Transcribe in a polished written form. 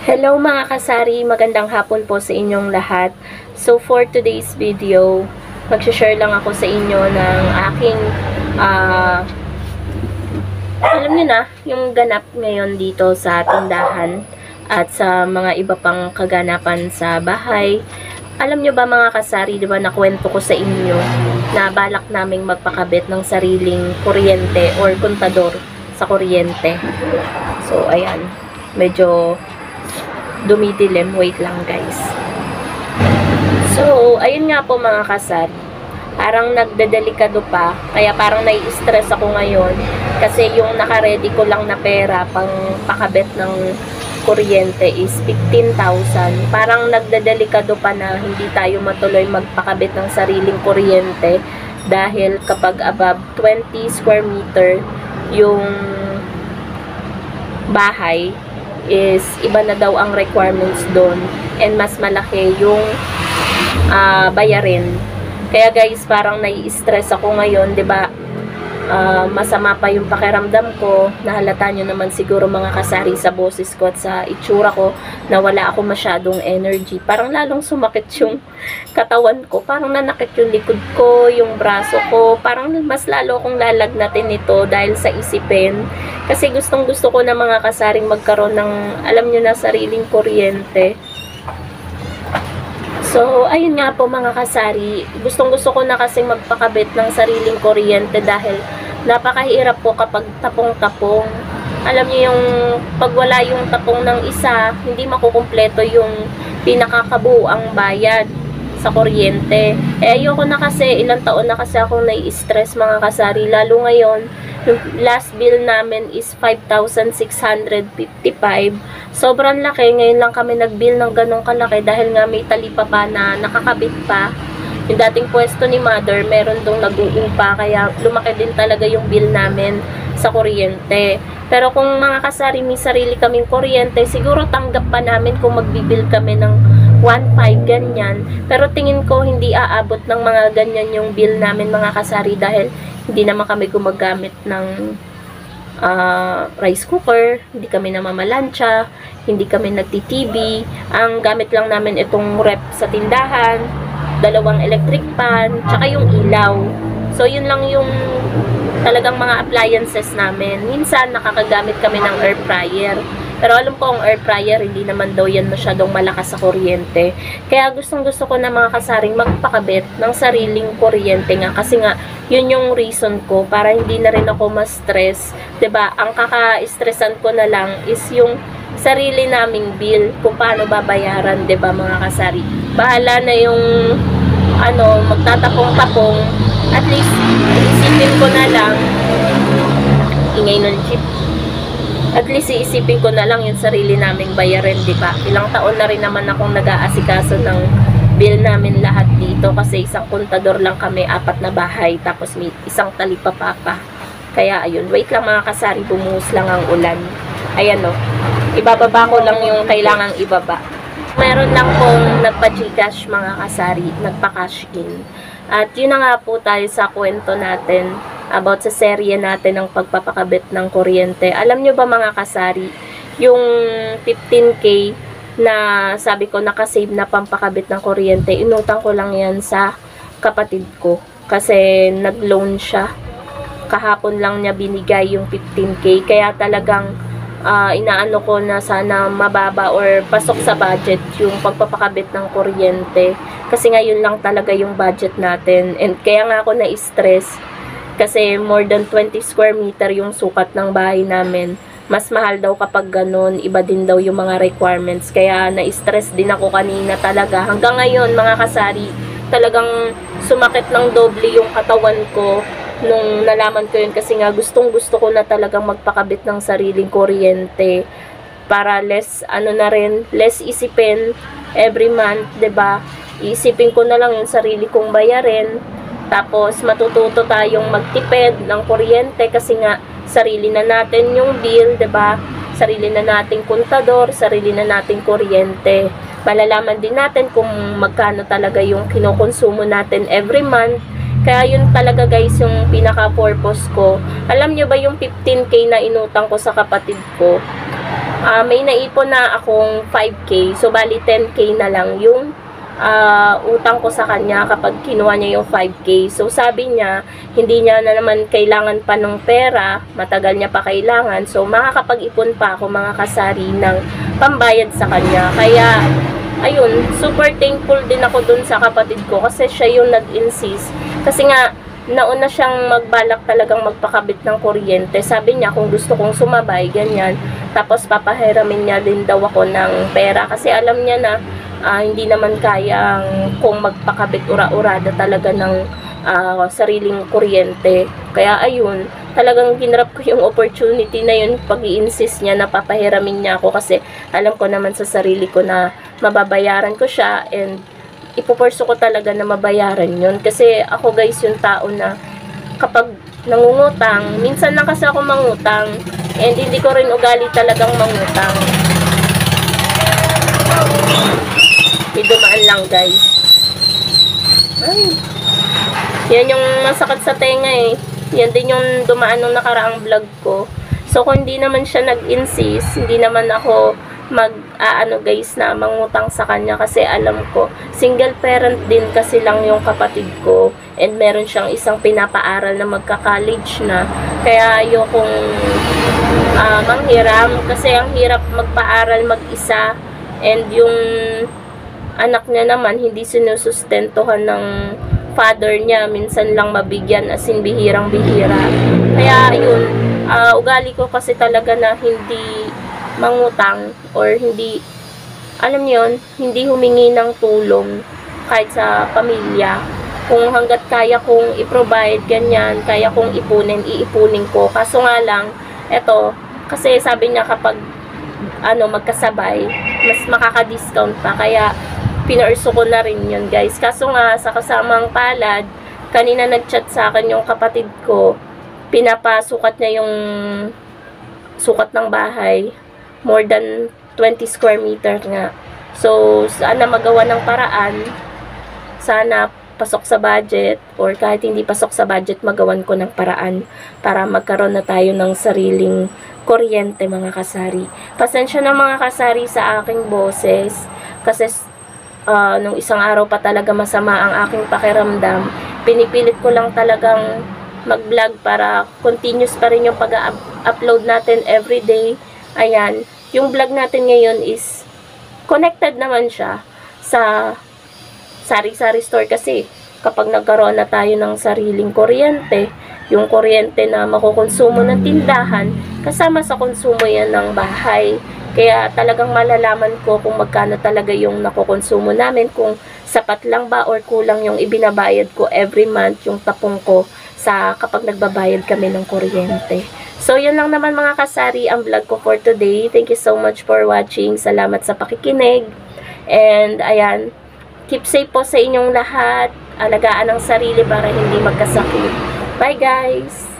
Hello mga kasari, magandang hapon po sa inyong lahat. So for today's video, mag-share lang ako sa inyo ng aking alam niyo na, yung ganap ngayon dito sa tindahan at sa mga iba pang kaganapan sa bahay. Alam niyo ba mga kasari, di ba nakwento ko sa inyo na balak naming magpakabit ng sariling kuryente or kontador sa kuryente. So ayan, medyo dumidilim. Wait lang guys. So, ayun nga po mga kasari. Parang nagdedelikado pa. Kaya parang nai-stress ako ngayon. Kasi yung nakaredy ko lang na pera pang pakabit ng kuryente is 15,000. Parang nagdedelikado pa na hindi tayo matuloy magpakabit ng sariling kuryente. Dahil kapag above 20 square meter yung bahay, is iba na daw ang requirements doon and mas malaki yung bayarin. Kaya guys, parang nai-stress ako ngayon, 'di ba? Masama pa yung pakiramdam ko. Nahalata nyo naman siguro mga kasari sa boses ko at sa itsura ko na wala ako masyadong energy. Parang lalong sumakit yung katawan ko. Parang nanakit yung likod ko, yung braso ko. Parang mas lalo akong lalagnatin nito dahil sa isipin. Kasi gustong gusto ko na mga kasaring magkaroon ng, alam nyo na, sariling kuryente. So, ayun nga po mga kasari, gustong-gusto ko na kasi magpakabit ng sariling kuryente dahil napakahirap po kapag tapong-tapong. Alam niyo yung pag wala yung tapong ng isa, hindi makukumpleto yung pinakakabuuang bayad sa kuryente. Ayoko na kasi, ilang taon na kasi akong nai-stress mga kasari, lalo ngayon. Yung last bill namin is 5,655. Sobrang laki. Ngayon lang kami nag-bill ng ganong kalaki dahil nga may talipa pa na nakakabit pa. Yung dating pwesto ni mother, meron dong nag-uupa. Kaya lumaki din talaga yung bill namin sa kuryente. Pero kung mga kasari may sarili kaming kuryente, siguro tanggap pa namin kung magbibil kami ng 1.5 ganyan. Pero tingin ko hindi aabot ng mga ganyan yung bill namin mga kasari dahil hindi naman kami gumagamit ng rice cooker, hindi kami namamalansya, hindi kami nagti-TV. Ang gamit lang namin itong rep sa tindahan, 2 electric pan, tsaka yung ilaw. So yun lang yung talagang mga appliances namin. Minsan nakakagamit kami ng air fryer. Pero alam ko ang air fryer, hindi naman daw yan masyadong malakas sa kuryente. Kaya gustong-gusto ko na mga kasaring magpakabit ng sariling kuryente nga. Kasi nga, yun yung reason ko para hindi na rin ako ma-stress. 'Di ba? Ang kaka-stressan ko na lang is yung sarili naming bill, kung paano babayaran, 'di ba mga kasari? Bahala na yung magtatapong-tapong. At least, isipin ko na lang, ingay ng chip. At least iisipin ko na lang yung sarili naming bayarin, di ba? Ilang taon na rin naman akong nag-aasikaso ng bill namin lahat dito kasi isang kontador lang kami, 4 na bahay, tapos may isang talipapa. Kaya ayun, wait lang mga kasari, bumuhos lang ang ulan. Ayan o, ibababa ko lang yung kailangang ibaba. Meron lang pong nagpa-Gcash mga kasari, nagpa-cash in. At yun na nga po tayo sa kwento natin about sa serye natin ng pagpapakabit ng kuryente. Alam nyo ba mga kasari, yung 15K na sabi ko nakasave na pampakabit ng kuryente, inutang ko lang yan sa kapatid ko. Kasi nag-loan siya. Kahapon lang niya binigay yung 15K. Kaya talagang inaano ko na sana mababa or pasok sa budget yung pagpapakabit ng kuryente. Kasi ngayon lang talaga yung budget natin. And kaya nga ako na-stress. Kasi more than 20 square meter yung sukat ng bahay namin. Mas mahal daw kapag ganun. Iba din daw yung mga requirements. Kaya na-stress din ako kanina talaga. Hanggang ngayon mga kasari, talagang sumakit ng doble yung katawan ko nung nalaman ko yun. Kasi nga gustong gusto ko na talagang magpakabit ng sariling kuryente. Para less isipin every month, 'di ba? Iisipin ko na lang yung sarili kong bayarin. Tapos, matututo tayong magtipid ng kuryente kasi nga, sarili na natin yung bill, 'di ba? Sarili na nating kontador, sarili na nating kuryente. Malalaman din natin kung magkano talaga yung kinokonsumo natin every month. Kaya yun talaga guys yung pinaka-purpose ko. Alam nyo ba yung 15K na inutang ko sa kapatid ko? may naipon na akong 5K. So, bali 10K na lang yung utang ko sa kanya kapag kinuha niya yung 5K. So, sabi niya, hindi niya na naman kailangan pa ng pera, matagal niya pa kailangan. So, makakapag-ipon pa ako mga kasari ng pambayad sa kanya. Kaya, ayun, super thankful din ako dun sa kapatid ko kasi siya yung nag-insist. Kasi nga, nauna siyang magbalak talagang magpakabit ng kuryente. Sabi niya kung gusto kong sumabay, ganyan. Tapos papahiramin niya din daw ako ng pera kasi alam niya na hindi naman kayang kung magpakabit ura-urada talaga ng sariling kuryente. Kaya ayun, talagang ginrap ko yung opportunity na yun pag-i-insist niya na papahiramin niya ako kasi alam ko naman sa sarili ko na mababayaran ko siya and ipuporso ko talaga na mabayaran yun. Kasi ako guys yung tao na kapag nangungutang, minsan lang kasi ako mangutang and hindi ko rin ugali talagang mangutang. May dumaan lang guys. Ay, yan yung masakit sa tenga eh. Yan din yung dumaan nung nakaraang vlog ko. So kung hindi naman siya nag-insist, hindi naman ako guys na mangutang sa kanya kasi alam ko single parent din kasi lang yung kapatid ko and meron siyang isang pinapaaral na magka-college na, kaya ayokong manghiram kasi ang hirap magpaaral mag-isa and yung anak niya naman hindi sinusustentuhan ng father niya, minsan lang mabigyan as in bihirang-bihira. Kaya ayun, ugali ko kasi talaga na hindi mangutang or hindi, alam niyo yun, hindi humingi ng tulong kahit sa pamilya. Kung hanggat kaya kong i-provide, ganyan, kaya kong ipunin, iipunin ko. Kaso nga lang, eto, kasi sabi niya kapag magkasabay, mas makaka-discount pa. Kaya, pinurso ko na rin yun, guys. Kaso nga, sa kasamang palad, kanina nag-chat sa akin yung kapatid ko, pinapasukat niya yung sukat ng bahay. More than 20 square meter nga. So, sana magawa ng paraan. Sana pasok sa budget or kahit hindi pasok sa budget, magawan ko ng paraan para magkaroon na tayo ng sariling kuryente mga kasari. Pasensya na mga kasari sa aking boses kasi nung isang araw pa talaga masama ang aking pakiramdam. Pinipilit ko lang talagang mag-vlog para continuous pa rin yung pag-upload natin everyday. Ayan, yung vlog natin ngayon is connected naman siya sa sari-sari store kasi kapag nagkaroon na tayo ng sariling kuryente, yung kuryente na makukonsumo ng tindahan, kasama sa konsumo yan ng bahay. Kaya talagang malalaman ko kung magkano talaga yung nakukonsumo namin, kung sapat lang ba or kulang yung ibinabayad ko every month, yung tapong ko sa kapag nagbabayad kami ng kuryente. So, yun lang naman mga kasari ang vlog ko for today. Thank you so much for watching. Salamat sa pakikinig. And, ayan, keep safe po sa inyong lahat. Alagaan ang sarili para hindi magkasakit. Bye guys!